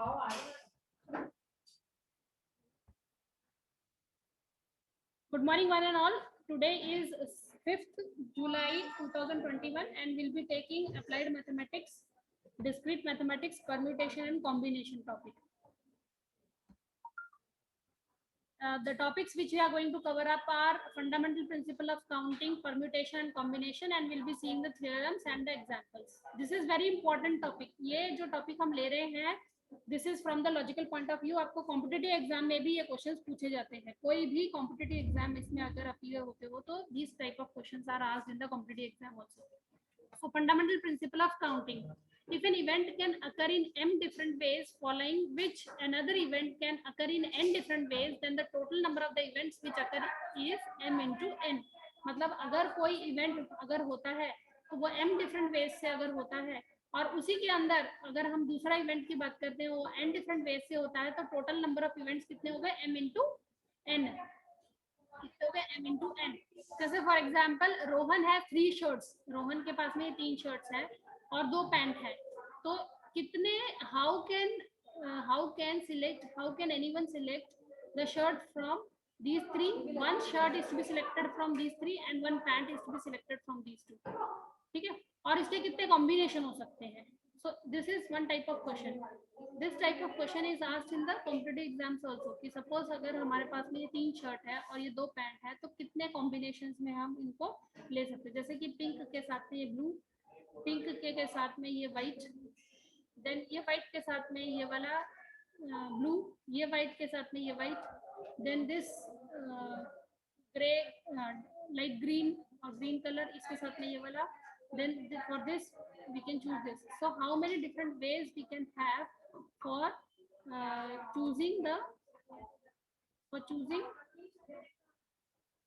Good morning, one and all. Today is 5th July 2021 and we'll be taking applied mathematics, discrete mathematics, permutation and combination topic. The topics which we are going to cover up are fundamental principle of counting, permutation and combination, and we'll be seeing the theorems and the examples. This is very important topic. ये जो topic हम ले रहे हैं, this is from the logical point of view. आपको competitive exam में भी ये questions पूछे जाते हैं. कोई भी competitive exam इसमें अगर appear होते हो तो these type of questions are asked in the competitive exam also. So fundamental principle of counting. If an event can occur in m different ways following which another event can occur in n different ways, then the total number of the events which occur is m into n. मतलब अगर कोई event अगर होता है तो वो m different ways से अगर होता है और उसी के अंदर अगर हम दूसरा event की बात करते हैं वो n different ways से होता है तो total number of events कितने हो गए m into n. m into n. जैसे फॉर एग्जाम्पल रोहन है 3 शर्ट्स, रोहन के पास में 3 शर्ट्स है और 2 पैंट है, तो कितने how can anyone select the shirt from these 3? One shirt is to be selected from these 3 and one pant is to be selected from these 2. ठीक है, और इसके कितने कॉम्बिनेशन हो सकते हैं? So this is one type of question. This type of question is asked in the competitive exams also. कि suppose अगर हमारे पास में ये 3 शर्ट है और ये 2 पैंट है तो कितने कॉम्बिनेशंस में हम इनको ले सकते हैं? जैसे कि पिंक के साथ में ये ब्लू, पिंक के साथ में ये व्हाइट, देन ये व्हाइट के साथ में ये वाला ब्लू, ये व्हाइट के साथ में ये white, then this grey light green और ग्रीन कलर इसके साथ में ये वाला, then for this we can choose this. So how many different ways we can have for choosing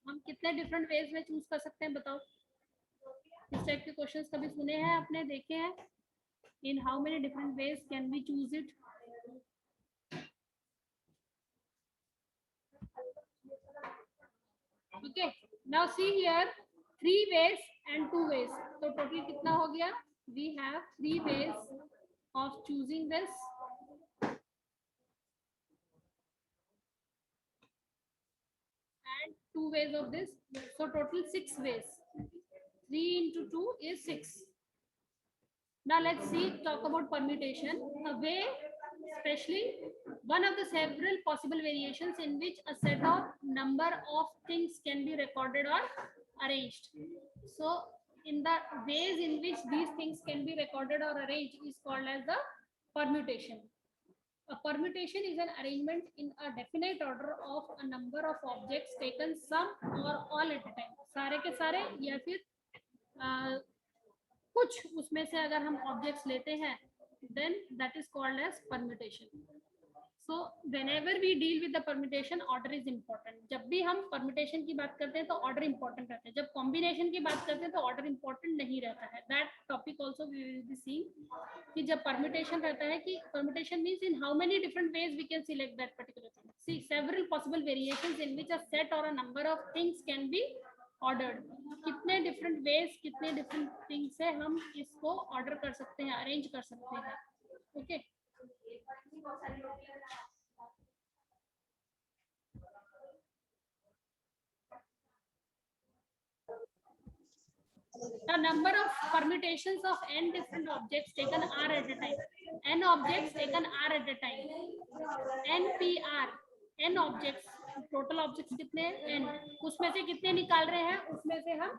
हम कितने different ways में choose कर सकते हैं बताओ? इस टाइप के क्वेश्चंस कभी सुने हैं आपने, देखे हैं? In how many different ways can we choose it? Okay, now see here 3 ways and 2 ways. So total कितना हो गया? We have 3 ways of choosing this. And 2 ways of this. So total 6 ways. 3 into 2 is 6. Now let's talk about permutation. A way, especially one of the several possible variations in which a set of number of things can be recorded or arranged. So in the ways in which these things can be recorded or arranged is called as the permutation. A permutation is an arrangement in a definite order of a number of objects taken some or all at a time. सारे के सारे या फिर कुछ उसमें से अगर हम ऑब्जेक्ट्स लेते हैं, then that is called as permutation. So whenever we deal with the permutation, order is important. जब भी हम permutation की बात करते हैं तो order important रहता है, जब combination की बात करते हैं तो order important नहीं रहता है. That topic also we will be seeing कि जब permutation रहता है कि permutation means in how many different ways we can select that particular thing. See several possible variations in which a set or a number of things can be ordered. कितने different ways, कितने different things से हम इसको order कर सकते हैं, arrange कर सकते हैं. Okay. The number of permutations of n different objects taken are at a time. N objects taken are at a time. NPR, n objects, total objects कितने n, उसमें से कितने निकाल रहे हैं? उसमें से हम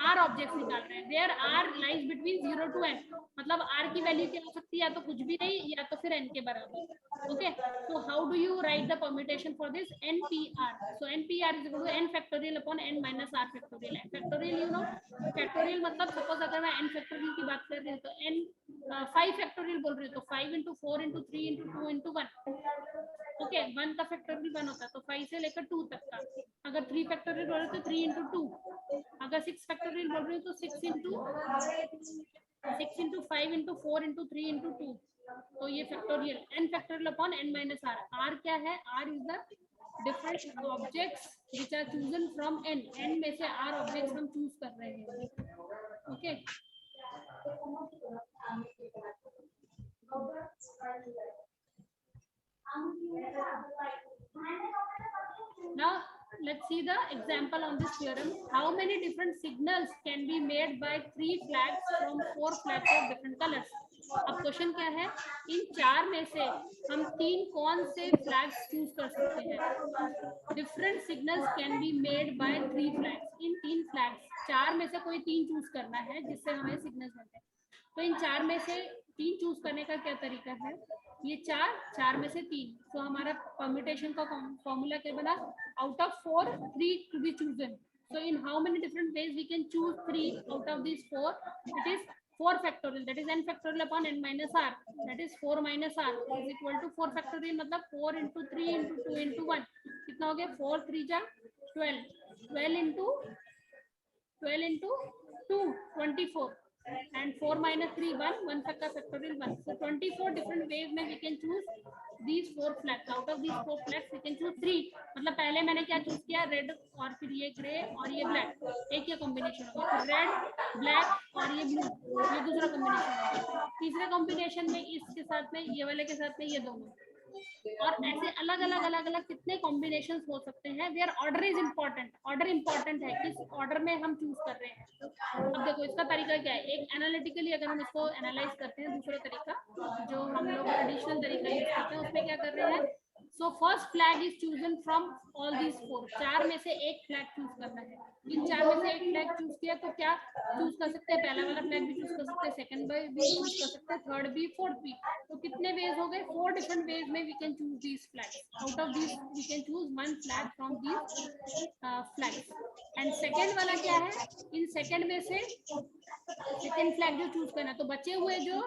r ऑब्जेक्ट्स निकाल रहे हैं. Where r lies between 0 to n, मतलब r की वैल्यू क्या हो सकती है? या तो कुछ भी नहीं या तो फिर n के बराबर. Okay, so how do you write the permutation for this? NPR. So NPR is equal to n factorial upon n minus r factorial. n factorial you know, factorial मतलब सपोज अगर मैं n factorial की बात कर रही हूँ तो n 5 factorial बोल रही हूँ तो 5 into 4 into 3 into 2 into 1. Okay, 1 का फैक्टोरियल 1 होता है तो 5 से लेकर 2 तक का. अगर 3 फैक्टोरियल बोल रहे हो तो 3 into 2. अगर 6 फैक्टोरियल बोल रहे हो तो 6 into 5 into 4 into 3 into 2. तो ये factorial n factorial upon n minus r. r क्या है? r is the different objects which are chosen from n. n में से r ऑब्जेक्ट्स हम चूज कर रहे हैं. Okay, Now let's see the example on this theorem. How many different signals can be made by 3 flags from 4 flags of different colors? अब question क्या है, इन 4 में से हम 3 कौन से फ्लैग्स चूज कर सकते हैं? Different signals can be made by 3 flags. In 3 flags 4 में से कोई 3 चूज करना है जिससे हमें सिग्नल्स मिलते हैं. तो इन 4 में से 3 चूज करने का क्या तरीका है? ये 4 में से 3. तो हमारा परम्यूटेशन का फॉर्मूला क्या बना? Out of 4 3 to be chosen. So in how many different ways we can choose 3 out of these 4? It is 4 factorial, that is n factorial upon n minus r, that is 4 minus r is equal to 4 factorial, मतलब 4 into 3 into 2 into 1 कितना हो गया? 4 3 जा 12, 12 into 2 24, and 4 minus 3 1 का factorial 1. So 24 different ways में we can choose these 4 flags. Out of these 4 flags we can choose 3. मतलब पहले मैंने क्या चूज किया? रेड और फिर ये ग्रे और ये ब्लैक, एक ये कॉम्बिनेशन हो गया. रेड ब्लैक और ये ब्लू, ये दूसरा कॉम्बिनेशन हो गया. तीसरे कॉम्बिनेशन में इसके साथ में ये वाले के साथ में ये दोनों, और ऐसे अलग अलग कितने कॉम्बिनेशंस हो सकते हैं. Where order is important. Order important है, किस ऑर्डर में हम चूज कर रहे हैं. अब देखो इसका तरीका क्या है. एक एनालिटिकली अगर हम इसको एनालाइज करते हैं, दूसरा तरीका जो हम लोग ट्रेडिशनल तरीका यूज करते हैं उसमें क्या कर रहे हैं. So first flag is chosen from all these 4. 4 में से एक फ्लैग चूज करना है. इन 4 में से एक फ्लैग चूज किया तो क्या चूज कर सकते हैं? पहला वाला फ्लैग भी चूज कर सकते हैं, सेकंड भी चूज कर सकते हैं, थर्ड भी, फोर्थ भी. तो कितने वेज हो गए? 4 डिफरेंट वेज में we can choose these flags. Out of these we can choose 1 flag from these flags. And second वाला क्या है? इन सेकंड में से सेकंड फ्लैग जो चूज करना है, तो बचे हुए जो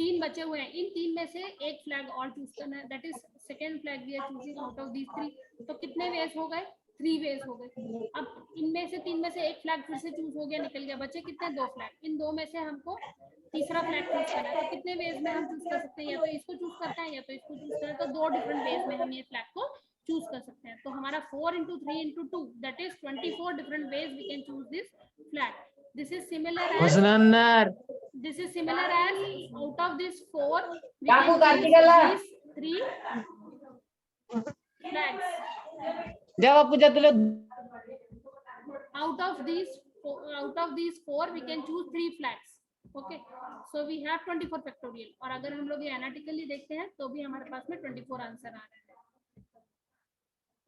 3 बचे हुए हैं, इन 3 में से एक फ्लैग और चूज करना है, that is second flag we are choosing out of these 3. तो कितने वेज हो गए? 3 वेज हो गए. अब इनमें से 3 में से एक फ्लैग फिर से चूज हो गया, निकल गया, बचे कितने? 2 फ्लैग. इन 2 में से हमको तीसरा फ्लैग चूज करना है. तो कितने वेज में हम चूज कर सकते हैं? या तो इसको चूज करते हैं या तो इसको चूज करते हैं. तो 2 डिफरेंट वेज में हम ये फ्लैग को चूज कर सकते हैं. तो हमारा 4 into 3 into 2, that is 24 different ways we can choose this flag. This is similar as out of this 4 we can choose these 3 flags. Out of these 4 we can choose 3 flags. Okay, so we have 24 factorial. और अगर हम लोग ये analytically देखते हैं तो भी हमारे पास में 24 आंसर आ रहे हैं.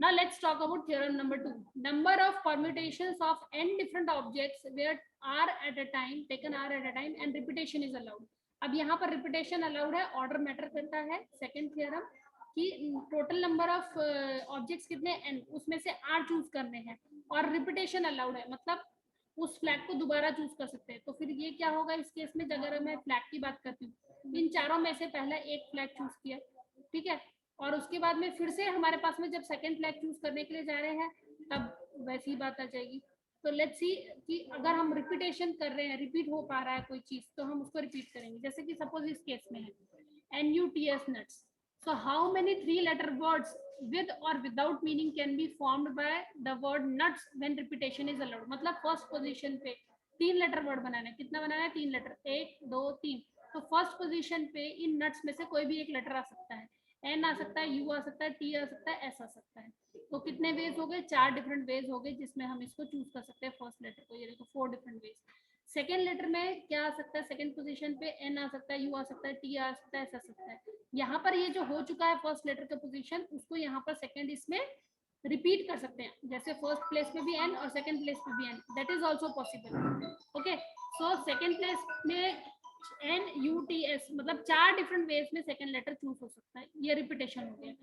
Now let's talk about theorem number 2. Number of permutations of n different objects where r at a time taken r at a time and repetition is allowed. अब यहाँ पर repetition allowed है, order matter करता है. Second theorem कि total number of objects कितने n, उसमें से r choose करने हैं और repetition allowed है, मतलब उस फ्लैग को दोबारा चूज कर सकते हैं. तो फिर ये क्या होगा इस केस में? अगर मैं फ्लैग की बात करती हूँ, इन चारों में से पहला एक फ्लैग चूज किया, ठीक है, और उसके बाद में फिर से हमारे पास में जब सेकंड फ्लैग चूज करने के लिए जा रहे हैं तब वैसी बात आ जाएगी. तो लेट्स सी कि अगर हम रिपीटेशन कर रहे हैं, रिपीट हो पा रहा है कोई चीज, तो हम उसको रिपीट करेंगे. जैसे कि सपोज इस केस में है NUTS nuts. So how many 3-letter words with or without meaning can be formed by the word nuts when repetition is allowed? मतलब फर्स्ट पोजीशन पे 3 लेटर वर्ड बनाना है. कितना बनाना है? 3 लेटर, 1 2 3. तो फर्स्ट पोजीशन पे इन नट्स में से कोई भी एक लेटर आ सकता है. N आ सकता है, U आ सकता है, T आ सकता है, S आ सकता है. तो कितने वेज हो गए? 4 डिफरेंट वेज हो गए जिसमें हम इसको चूज कर सकते हैं फर्स्ट लेटर को. ये देखो 4 डिफरेंट वेज. सेकेंड लेटर में क्या आ सकता है? सेकेंड पोजीशन पे N आ सकता है, U आ सकता है, T आ सकता है, S आ सकता है. यहाँ पर ये जो हो चुका है फर्स्ट लेटर का पोजीशन, उसको यहाँ पर सेकेंड इसमें रिपीट कर सकते हैं. जैसे फर्स्ट प्लेस पे भी N और सेकेंड प्लेस पे भी N, that is also possible. Okay, so second place में NUTS, मतलब 4 डिफरेंट वेज में सेकेंड लेटर चूज हो सकता है. ये रिपीटेशन हो गया.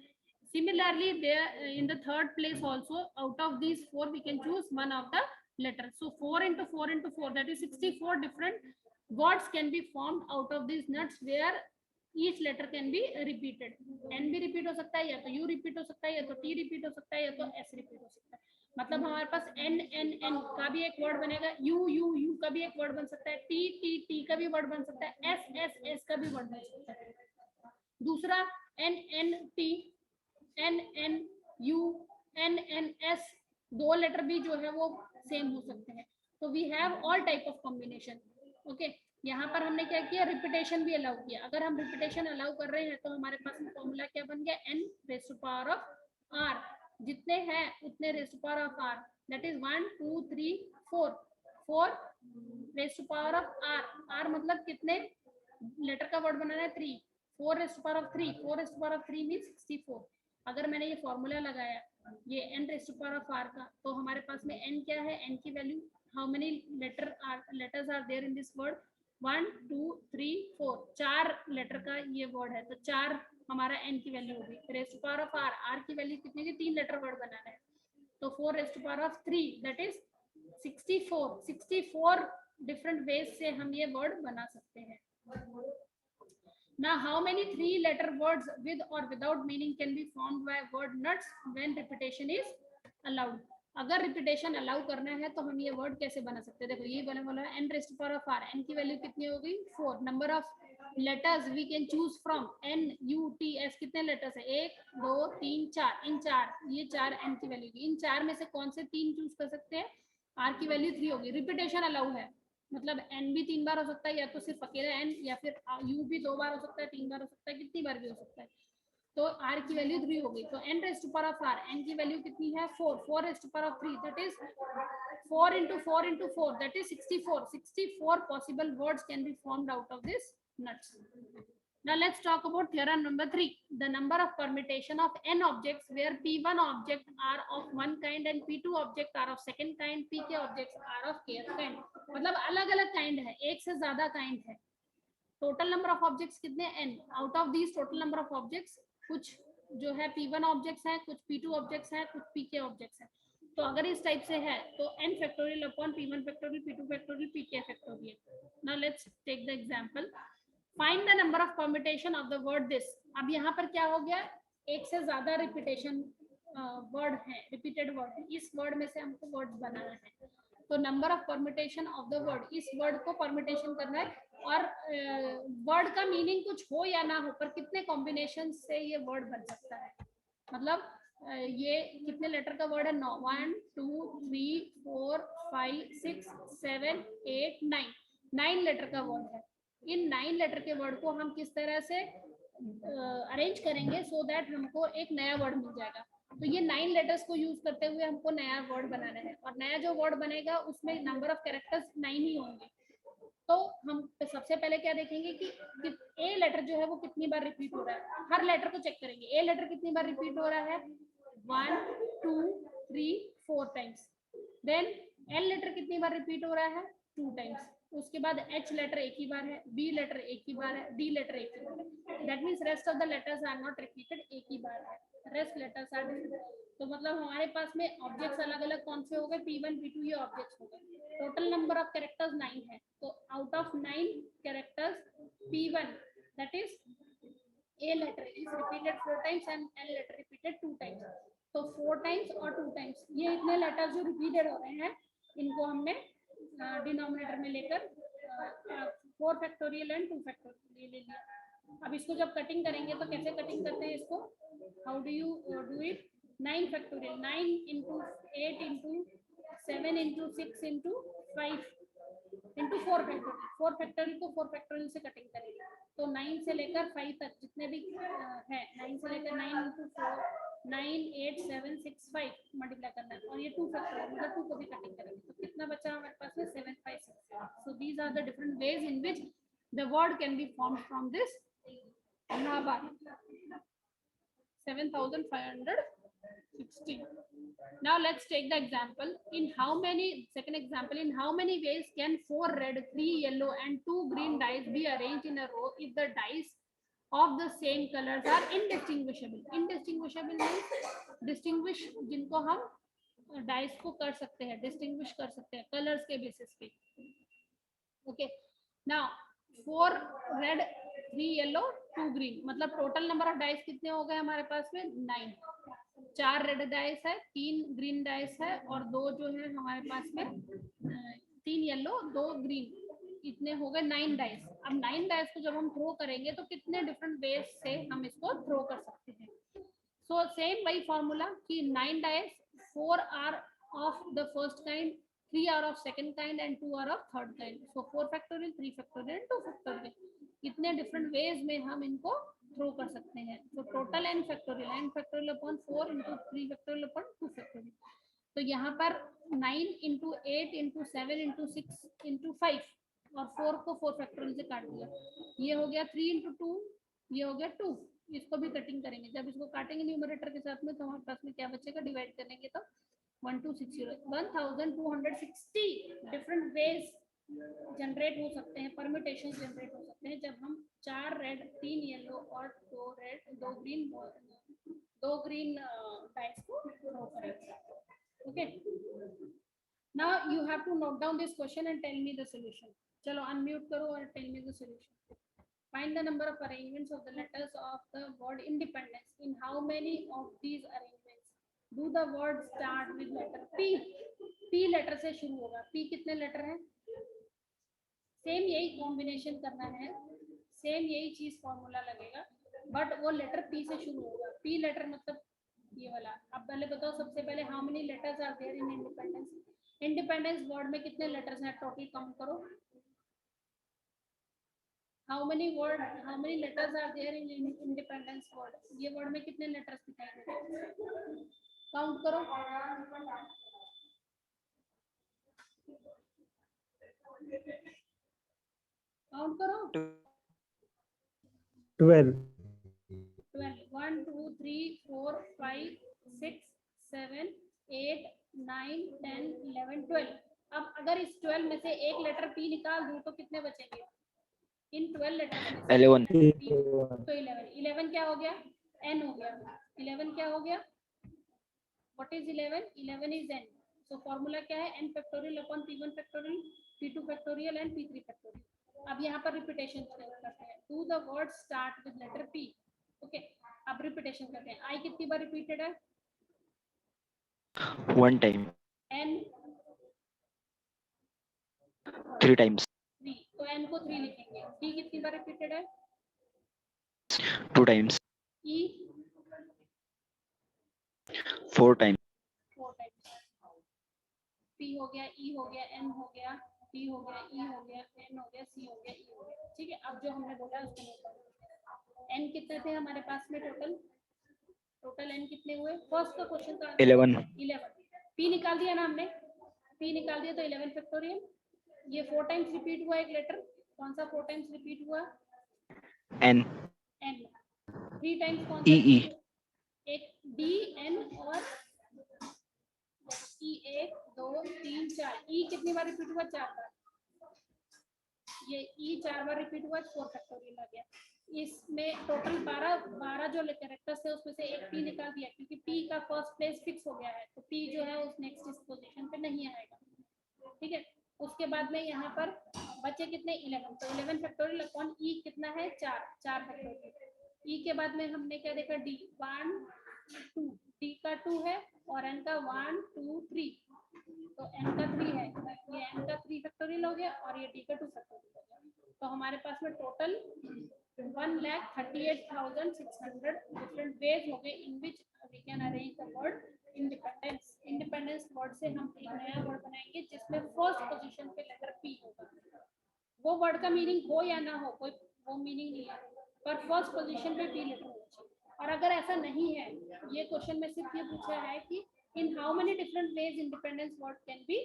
Similarly, there in the third place also, out of these 4 we can choose one of the letters. So 4 into 4 into 4, that is 64 different words can be formed out of these nuts where each letter can be repeated. N भी repeat हो सकता है, या तो U repeat हो सकता है, या तो T repeat हो सकता है, या तो S repeat हो सकता है. मतलब हमारे पास N का भी एक वर्ड बनेगा, U का भी एक वर्ड बन सकता है, T का भी वर्ड बन सकता है, S का भी वर्ड बन सकता है. दूसरा NNU, NNS, 2 लेटर भी जो है वो सेम हो सकते हैं. तो we have all type of combination. Okay, यहाँ पर हमने क्या किया? रिपीटेशन भी अलाउ किया. अगर हम रिपीटेशन अलाउ कर रहे हैं तो हमारे पास फॉर्मूला क्या बन है n raise to power of r, जितने हैं उतने raise to power of r, that is 1 2 3 4, 4 raise to power of r, r मतलब कितने लेटर का वर्ड बनाना है 3, 4 raise to power of 3, 4 raise to power of 3 means 64। अगर मैंने ये फॉर्मूला लगाया ये n raise to power of r का, तो हमारे पास में n क्या है, n की value how many letters are there in this word, 1 2 3 4, 4 letter का ये वर्ड है, तो 4 हमारा n की वैल्यू होगी। Raise to power of r, r की वैल्यू कितनी की 3 लेटर वर्ड बनाना है, तो 4 raise to power of 3 that is 64। 64 different ways से हम ये वर्ड बना सकते हैं। Now, how many 3-letter words with or without meaning can be formed by word nuts when repetition is allowed? अगर रिपीटेशन अलाउ करना है तो हम ये वर्ड कैसे बना सकते हैं? देखो ये बने वाला है n raise to power of r, n की वैल्यू कितनी हो गई 4, number of letters we can choose from n u t s, कितने लेटर्स है 1 2 3 4, इन 4 ये 4 n की वैल्यू की, इन 4 में से कौन से 3 चूज कर सकते हैं, r की वैल्यू 3 होगी। रिपीटेशन अलाउ है मतलब n भी 3 बार हो सकता है, या तो सिर्फ अकेला n, या फिर u भी 2 बार हो सकता है, 3 बार हो सकता है, कितनी बार भी हो सकता है, तो r की वैल्यू 3 होगी। तो n raise to power of r, n की वैल्यू कितनी है 4, 4 raise to power of 3 that is 4 into 4 into 4 that is 64, 64 possible words can be formed out of this nuts. Now let's talk about theorem number 3, the number of permutation of n objects where p1 objects are of one kind and p2 objects are of second kind, pk objects are of kth kind, मतलब अलग अलग kind है, एक से ज्यादा kind है। Total number of objects कितने n, out of these total number of objects कुछ जो है p1 ऑब्जेक्ट्स हैं, कुछ p2 ऑब्जेक्ट्स हैं, कुछ pk ऑब्जेक्ट्स हैं। तो अगर इस टाइप से है तो n factorial upon p1 factorial, p2 factorial, pk factorial. Now let's take the example, find the number of permutation of the word this. अब यहाँ पर क्या हो गया, एक से ज्यादा रिपीटेशन वर्ड है, रिपीटेड वर्ड है, इस वर्ड में से हमको वर्ड बनाना है, तो number of permutation of the word, इस वर्ड को परम्यूटेशन करना है, और वर्ड का मीनिंग कुछ हो या ना हो पर कितने कॉम्बिनेशन से ये वर्ड बन सकता है, मतलब ये कितने लेटर का वर्ड है 9, 1 2 3 4 5 6 7 8 9, 9 लेटर का वर्ड है। इन 9 लेटर के वर्ड को हम किस तरह से अरेंज करेंगे सो दैट हमको एक नया वर्ड मिल जाएगा। तो ये 9 लेटर्स को यूज करते हुए हमको नया वर्ड बनाना है, और नया जो वर्ड बनेगा उसमें नंबर ऑफ कैरेक्टर्स 9 ही होंगे। तो हम सबसे पहले क्या देखेंगे कि ए लेटर जो है वो कितनी बार रिपीट हो रहा है, हर लेटर को चेक करेंगे, ए लेटर कितनी बार रिपीट हो रहा है 1 2 3 4 टाइम्स, देन एल लेटर कितनी बार रिपीट हो रहा है 2 टाइम्स, उसके बाद एच लेटर एक ही बार है, बी लेटर एक ही बार है, डी लेटर एक ही बार है, that means rest of the letters are not repeated, एक ही बार है, रेस्ट लेटर्स आर डिफरेंट। तो मतलब हमारे पास में ऑब्जेक्ट्स अलग अलग कौन से हो गए, p1 p2 ये ऑब्जेक्ट्स हो गए। टोटल नंबर ऑफ कैरेक्टर्स 9 है, तो out of 9 characters p1 that is a letter is repeated 4 times and n letter repeated 2 times, तो 4 times और 2 times ये इतने लेटर्स जो रिपीटेड हो रहे हैं इनको हमने डिनोमिनेटर में लेकर 4 फैक्टोरियल एंड 2 फैक्टोरियल ले लिया। अब इसको जब कटिंग करेंगे तो कैसे कटिंग करते हैं इसको, how do you do it, 9 factorial, 9 into 8 into 7 into 6 into 5 into 4 factorial, 4 factorial को 4 फैक्टोरियल से कटिंग करेंगे, तो 9 से लेकर 5 तक जितने भी है, 9 से लेकर 9 into 4 9 8 7 6 5 मल्टीप्लाई करना है, और ये 2 फैक्टोरियल मतलब 2 को भी कटिंग करेंगे, तो कितना बचा हमारे पास में 7 5 6। So these are the different ways in which the word can be formed from this number 7560। Now let's take the example, in how many, second example, in how many ways can 4 red 3 yellow and 2 green dice be arranged in a row if the dice of the same colors are indistinguishable? Indistinguishable means distinguish, जिनको हम dice को कर सकते हैं, distinguish कर सकते हैं colours के बेसिस पे। Okay, now 4 red 3 yellow 2 green, मतलब टोटल नंबर ऑफ डाइस कितने हो गए हमारे पास में 9, 4 रेड डाइस है, 3 ग्रीन डाइस है, और 2 जो है हमारे पास में 3 येलो 2 ग्रीन, इतने हो गए 9 डाइस। अब 9 डाइस को जब हम थ्रो करेंगे तो कितने डिफरेंट वेज से हम इसको थ्रो कर सकते हैं। सो सेम वही फॉर्मूला कि 9 dice, 4 are of the first kind, 3 are of second kind and 2 are of third kind. So 4 factorial, 3 factorial, 2 factorial. इतने different ways में हम इनको थ्रो कर सकते हैं। तो total n factorial upon 4 into 3 factorial upon 2 factorial. तो यहाँ पर 9 इंटू 8 इंटू 7 इंटू 6 इंटू 5 और 4 को 4 फैक्टोरियल से काट दिया। ये हो गया 3 इंटू 2, ये हो गया 2। इसको भी कटिंग करेंगे, जब इसको काटेंगे न्यूमरेटर के साथ में तो हमारे पास में क्या बचेगा, डिवाइड करेंगे तो 1260 डिफरेंट वेज जनरेट हो सकते हैं, परम्यूटेशन जनरेट हो सकते हैं जब हम 4 रेड 3 येलो और 2 रेड 2 ग्रीन डाइस को ड्रॉ करेंगे। Okay, now you have to note down this question and tell me the solution. चलो अनम्यूट करो और tell me the solution. Find the number of arrangements of the letters of the word independence. In how many of these arrangements do the word start with letter P? P letter से शुरू होगा। P कितने letter हैं? Same यही combination करना है, same यही चीज फॉर्मूला लगेगा, बट वो लेटर P से शुरू होगा। P लेटर मतलब ये वाला। अब पहले बताओ सबसे पहले how many letters are there in independence. Independence word में कितने लेटर्स हैं, टोटल काउंट करो। How many letters are there in independence word? ये वर्ड में कितने लेटर्स दिखाई देते हैं, काउंट करो। काउंट करो। 12 1 2 3 4 5 6 7 8 9 10 11 12। अब अगर इस 12 में से एक लेटर P निकाल दूं तो कितने बचेंगे? इन 12 लेटर्स में से 11 तो 11 क्या हो गया, n हो गया। 11 क्या हो गया, what is 11? 11 is n। So formula क्या है, n factorial upon p1 factorial p2 factorial and p3 factorial. अब यहाँ पर रिपीटेशन करते हैं। Do the word start with letter p। Okay, अब रिपीटेशन करते हैं। i कितनी बार रिपीटेड है? 1 time, n 3 times, 3, तो n को 3 लिखेंगे। t कितनी बार रिपीटेड है? 2 times, e 4 times, 4 times. p हो गया, e हो गया, n हो गया, p हो गया, e हो गया, n हो गया, c हो गया, e हो गया। ठीक है, अब जो हमने बोला उसको नोट करो। n कितने थे हमारे पास में टोटल n कितने हुए? फर्स्ट का क्वेश्चन का 11, 11। p निकाल दिया ना हमने, p निकाल दिया तो 11 फैक्टोरियल। ये 4 टाइम्स रिपीट हुआ एक लेटर, कौन सा 4 टाइम्स रिपीट हुआ? N, n। 3 टाइम्स कौन सा E, repeat हुआ? एक d n और e 1 2 3 4। e कितनी बार रिपीट हुआ? 4 बार। ये e 4 बार रिपीट हुआ, 4 फैक्टोरियल आ गया। इसमें टोटल 12 जो कैरेक्टर्स थे उसमें से एक p निकाल दिया क्योंकि p का फर्स्ट प्लेस फिक्स हो गया है, तो p जो है उस नेक्स्ट इस पोजीशन पे नहीं आएगा। ठीक है, उसके बाद में यहाँ पर बचे कितने? 11। तो 11 फैक्टोरियल अपॉन e कितना है? 4 फैक्टोरियल। e के बाद में हमने क्या देखा? d 1 2, d का 2 है और n का 1 2 3, तो n का 3 है, ये n का 3 फैक्टोरियल हो गया और ये d का 2 फैक्टोरियल हो गया। तो हमारे पास में टोटल 1,38,600 डिफरेंट वेज हो गए in which we can arrange the word independence. Independence word से हम एक नया वर्ड बनाएंगे जिसमें फर्स्ट पोजीशन पे लेटर p होगा। वो वर्ड का मीनिंग हो या ना हो, कोई वो मीनिंग नहीं है, पर फर्स्ट पोजीशन पे p लेटर होना चाहिए। और अगर ऐसा नहीं है, ये क्वेश्चन में सिर्फ ये पूछा है कि in how many different ways independence word can be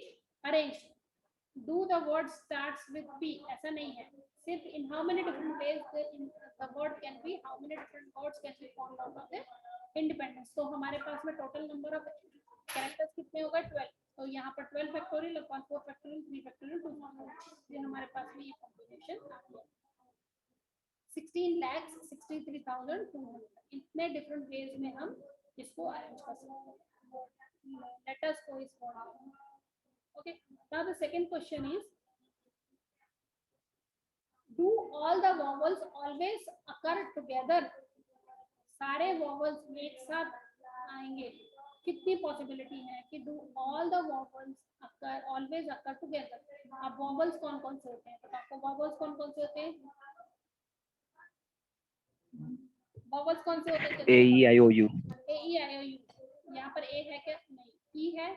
arranged, do the word starts with p, ऐसा नहीं है, सिर्फ in how many different ways the word can B, how many different words can be formed out of the independence. तो हमारे पास में total number of characters कितने होगा? 12। तो यहाँ पर 12 factorial upon 4 factorial 3 factorial 2 factorial, ये हमारे पास में ये कॉम्बिनेशन आ गया। 16,63,200। इतने डिफरेंट वेज में हम इसको अरेंज कर सकते हैं लेटर्स को इस फॉर्म में। Okay, now the second question is, do all the vowels always occur together? सारे वॉवल्स एक साथ आएंगे, कितनी पॉसिबिलिटी है कि do all the vowels occur always occur together? अब वॉवल्स कौन कौन से होते हैं, तो आपको वॉवल्स कौन कौन से होते हैं? वॉवल्स कौन से होते हैं? A, E, I, O, U. A E I O U. यहाँ पर ए है क्या? नहीं, ई है।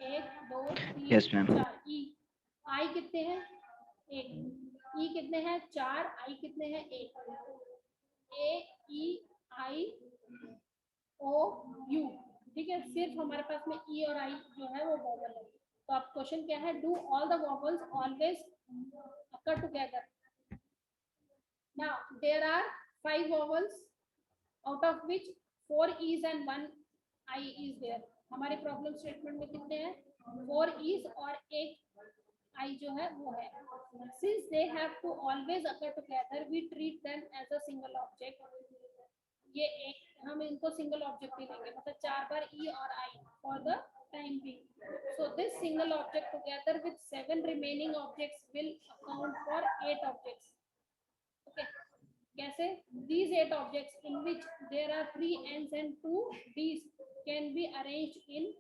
1 2 3 Yes, ma'am. 4 ई। आई कितने हैं? 1। ई कितने हैं? 4। आई कितने हैं? 1। ए ई आई ओ यू, ठीक है, सिर्फ हमारे पास में ई और आई जो है वो वॉवल है। तो अब क्वेश्चन क्या है, do all the vowels always occur together. Now there are 5 vowels out of which 4 e's and 1 I is there। हमारे प्रॉब्लम स्टेटमेंट में कितने हैं, 4 e's और एक I जो है वो है। Since they have to always occur together, we treat them as a single object। ये एक, हम इनको सिंगल ऑब्जेक्ट ही लेंगे, मतलब 4 बार E और I for the time being। So this single object together with 7 remaining objects will account for 8 objects। Okay, कैसे? These 8 objects in which there are 3 N's and 2 D's can be arranged in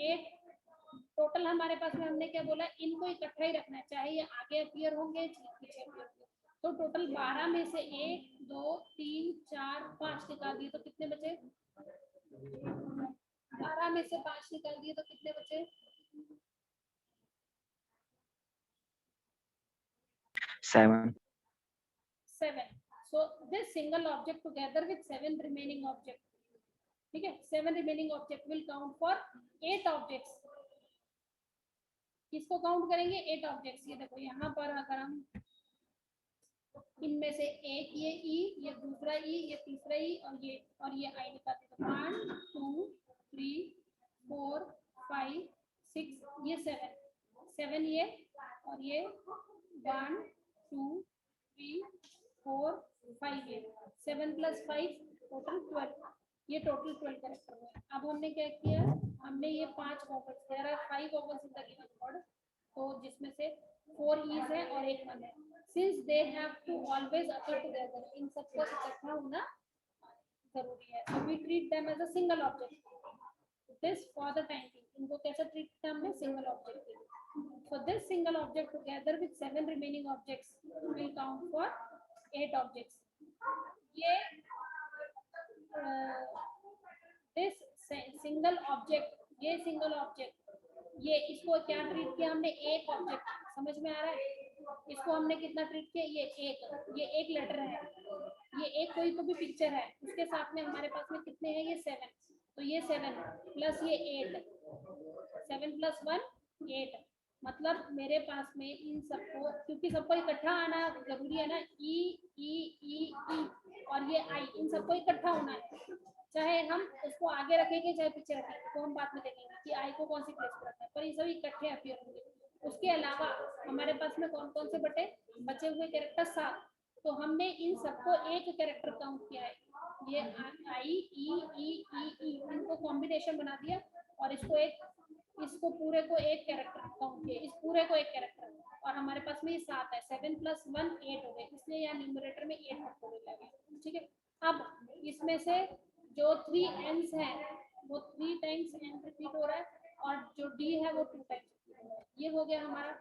8। Total हमारे पास में हमने क्या बोला, इनको इकट्ठा ही रखना है, चाहे ये आगे अपीयर होंगे चाहे पीछे अपीयर होंगे। तो टोटल 12 में से 1 2 3 4 5 निकाल दिए तो कितने बचे, 12 में से 5 निकाल दिए तो कितने बचे, 7 7। So this single object together with 7 remaining objects, ठीक है, 7 remaining object will count for 8 objects। किसको काउंट करेंगे, 8 ऑब्जेक्ट्स। ये देखो यहाँ पर अगर हम इनमें से एक ये ई, ये दूसरा ई, ये तीसरा ई और ये आई निकालते तो 1 2 3 4 5 6, ये 7 ये और ये 1 2 3 4 5 ये 7 + 5 टोटल 12। ये टोटल 12 कैरेक्टर हुए। अब हमने क्या किया, हमने ये 5 vowels, there are 5 vowels in the given word, तो जिसमें से 4 ईज है और एक 1 है। Since they have to always occur together, इन सबको इकट्ठा होना जरूरी है। So we treat them as a single object. This for the time being, इनको कैसे ट्रीट किया हमने, single object. So this single object together with 7 remaining objects will count for 8 objects. ये दिस सिंगल ऑब्जेक्ट, ये single object, ये इसको क्या treat किया हमने, एक ऑब्जेक्ट। समझ में आ रहा है, इसको हमने कितना ट्रीट किया, ये एक लेटर है, ये एक कोई तो भी पिक्चर है, उसके साथ में हमारे पास में कितने हैं, ये 7। तो ये 7 प्लस ये 8, 7 + 1 8। मतलब मेरे पास में इन सबको, क्योंकि सबको इकट्ठा आना जरूरी है ना, ई ई ई ई और ये आई, इन सबको इकट्ठा होना है। चाहे हम उसको आगे रखेंगे चाहे पीछे रखेंगे, तो हम बाद में देखेंगे कि आई को कौन सी प्लेस पर रखना है, पर ये सभी इकट्ठे अपीयर होंगे। उसके अलावा हमारे पास में कौन कौन से बचे हुए कैरेक्टर 7। तो हमने इन सबको एक कैरेक्टर काउंट किया है, ये आई ई ई ई ई, इनको कॉम्बिनेशन बना दिया और इसको पूरे को एक कैरेक्टर काउंट किया, इस पूरे को एक कैरेक्टर, और हमारे पास में ये 7 है, 7 + 1 8 हो गए, इसलिए यहाँ न्यूमरेटर में 8 फैक्टोरियल लगे। ठीक है, अब इसमें से जो 3 n's है वो 3 टाइम्स n रिपीट हो रहा है, और जो d है वो 2 टाइम्स रिपीट हो रहा है। ये हो गया हमारा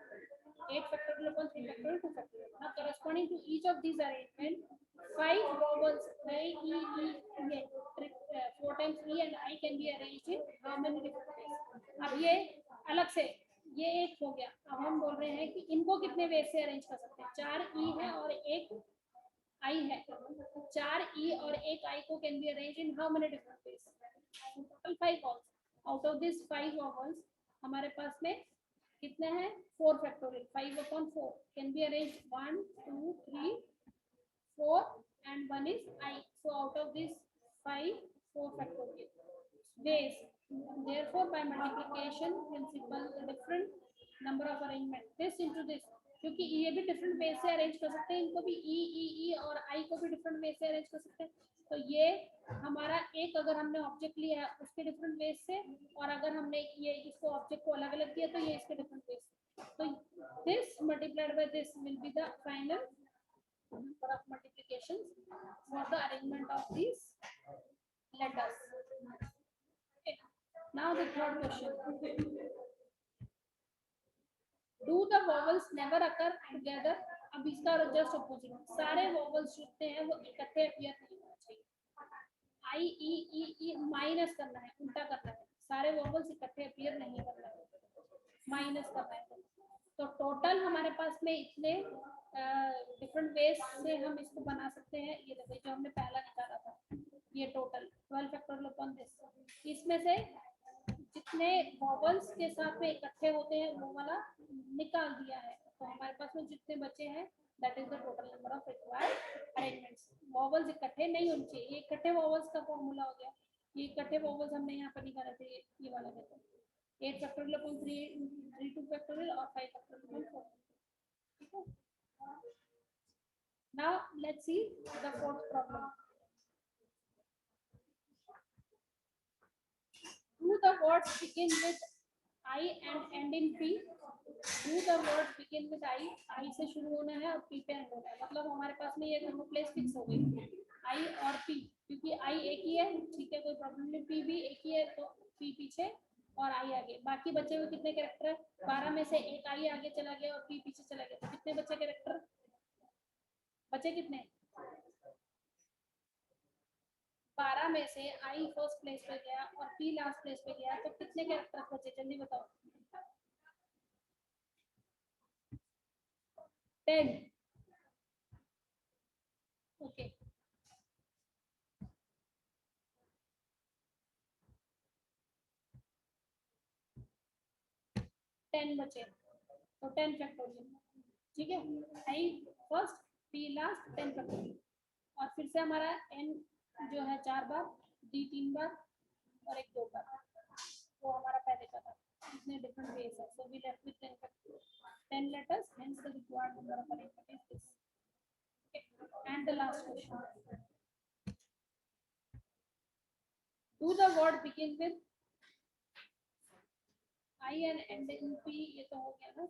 8 factorial / 3 factorial 2 factorial. Now corresponding to each of these arrangement 5 vowels a e e 4 times e and I can be arranged in how many different ways। अब ये अलग से ये एक हो गया। अब हम बोल रहे हैं कि इनको कितने वे से अरेंज कर सकते हैं। 4 ई है और एक आई है, 4 ई और एक आई को can be arrange in how many different ways, total 5 vowels. Out of this 5 vowels हमारे पास में कितने हैं, 4 factorial, 5/4 can be arrange 1 2 3 4 and 1 is I। So out of this 5, 4 factorial ways। Therefore, by multiplication principle, the different number of arrangement this into this, क्योंकि ये भी different way से arrange कर सकते हैं, इनको भी ई ई ई और आई को भी डिफरेंट वे से अरेंज कर सकते हैं। तो ये हमारा एक, अगर हमने ऑब्जेक्ट लिया है उसके डिफरेंट वे से, और अगर हमने ये इसको ऑब्जेक्ट को अलग अलग किया तो ये इसके डिफरेंट वे से। तो this multiplied by this will be the final number of multiplications for the arrangement of these letters। Okay. Now the third question, do the vowels never occur together। अब इसका जस्ट अपोजिट, सारे vowels जितने हैं वो इकट्ठे appear नहीं होना चाहिए। आई ई ई ई माइनस करना है, उल्टा करना है, सारे vowels इकट्ठे अपीयर नहीं करना है, माइनस करना है। तो टोटल हमारे पास में इतने डिफरेंट वेज से हम इसको बना सकते हैं। ये देखो जो हमने पहला निकाला था, ये टोटल 12 फैक्टोरियल अपॉन दिस, इसमें से जितने वॉवल्स के साथ में इकट्ठे होते हैं वो वाला निकाल दिया है। तो हमारे पास में जितने बचे हैं that is the total number of required arrangements. Vowels इकट्ठे नहीं होने चाहिए, ये इकट्ठे वॉवल्स का फॉर्मूला हो गया। ये इकट्ठे वॉवल्स हमने यहाँ पर निकाले थे, ये वाला देखो 8 फैक्टोरियल अपॉन 3 2 फैक्टोरियल और 5 फैक्टोरियल अपॉन 4। ठीक है, now let's see the fourth problem. Do the words begin with I and end in P? Do the words begin with I से शुरू होना है और P पे end होना है। मतलब हमारे पास में ये दोनों प्लेस फिक्स हो गई, I और P, क्योंकि I एक ही है, ठीक है, कोई प्रॉब्लम नहीं। P भी एक ही है, तो P पीछे और I आगे। बाकी बचे हुए कितने कैरेक्टर है? 12 में से एक I आगे चला गया और P पीछे चला गया, तो कितने बचे कैरेक्टर? बचे कितने? 12 में से I फर्स्ट प्लेस पे गया और P लास्ट प्लेस पे गया, तो कितने कैरेक्टर बचे जल्दी बताओ? 10। ओके, टेन बचे, तो 10 फैक्टोरियल। ठीक है, आई फर्स्ट, पी लास्ट, 10 फैक्टोरियल। और फिर से हमारा एन जो है 4 बार, डी 3 बार और एक 2 बार, वो हमारा पहले का था। इतने डिफरेंट वेज है, so we left with 10 factorial, 10 letters, hence the required number of arrangement is this. And the last question, do the word begin with I and end in P? ये तो हो गया ना।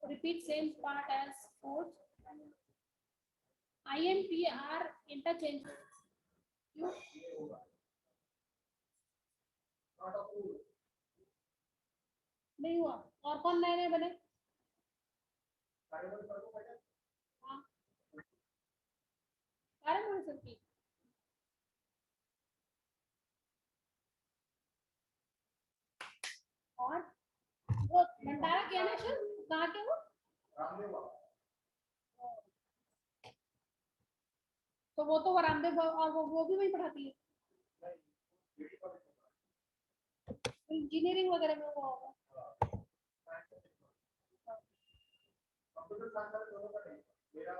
Repeat same part as fourth. I and P are interchangeable. You? नहीं हुआ। और कौन नए नए बने? हाँ, सर की। और वो भंडारा के ना सर, कहाँ के वो? तो वो तो रामदेव और वो भी वही पढ़ाती है, इंजीनियरिंग वगैरह में वो होगा। कंप्यूटर साइंस दोनों का नहीं, मेरा